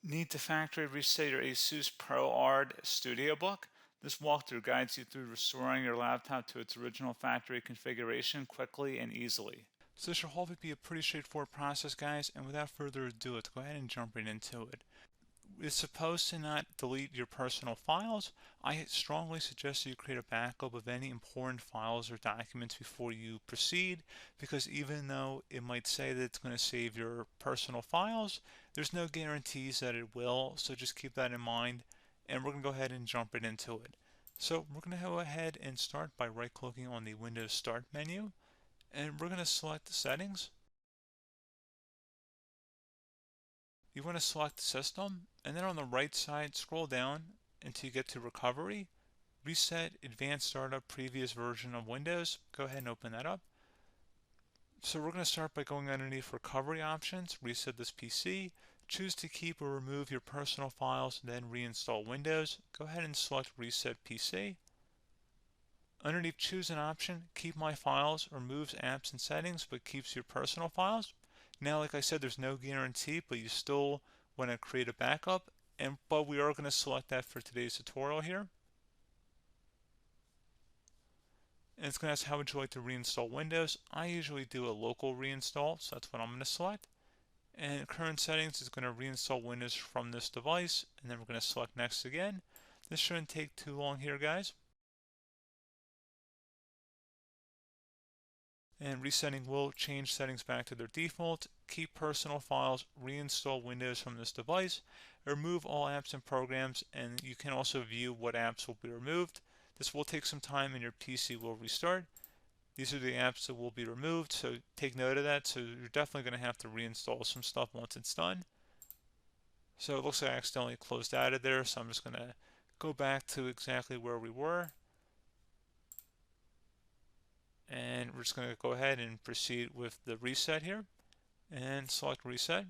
Need to factory reset your ASUS ProArt StudioBook? This walkthrough guides you through restoring your laptop to its original factory configuration quickly and easily. So this should hopefully be a pretty straightforward process, guys, and without further ado, let's go ahead and jump right into it. It's supposed to not delete your personal files. I strongly suggest that you create a backup of any important files or documents before you proceed, because even though it might say that it's going to save your personal files, there's no guarantees that it will, so just keep that in mind, and we're going to go ahead and jump right into it. So we're going to go ahead and start by right-clicking on the Windows Start menu, and we're going to select the Settings. You want to select System, and then on the right side, scroll down until you get to Recovery. Reset Advanced Startup Previous Version of Windows. Go ahead and open that up. So we're going to start by going underneath Recovery Options, reset this PC. Choose to keep or remove your personal files, then reinstall Windows. Go ahead and select Reset PC. Underneath Choose an option, Keep My Files removes apps and settings but keeps your personal files. Now, like I said, there's no guarantee, but you still want to create a backup, but we are going to select that for today's tutorial here. And it's going to ask how would you like to reinstall Windows. I usually do a local reinstall, so that's what I'm going to select. And current settings is going to reinstall Windows from this device, and then we're going to select next again. This shouldn't take too long here, guys. And resetting will change settings back to their default, keep personal files, reinstall Windows from this device, remove all apps and programs, and you can also view what apps will be removed. This will take some time and your PC will restart. These are the apps that will be removed, so take note of that. So you're definitely going to have to reinstall some stuff once it's done. So it looks like I accidentally closed out of there, so I'm just going to go back to exactly where we were. And we're just going to go ahead and proceed with the reset here and select reset.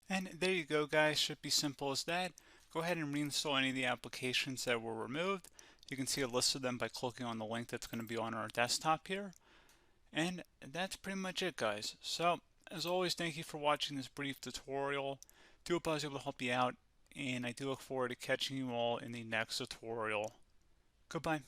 And there you go, guys. Should be simple as that. Go ahead and reinstall any of the applications that were removed. You can see a list of them by clicking on the link that's going to be on our desktop here. And that's pretty much it, guys. So, as always, thank you for watching this brief tutorial. Do hope I was able to help you out, and I do look forward to catching you all in the next tutorial. Goodbye.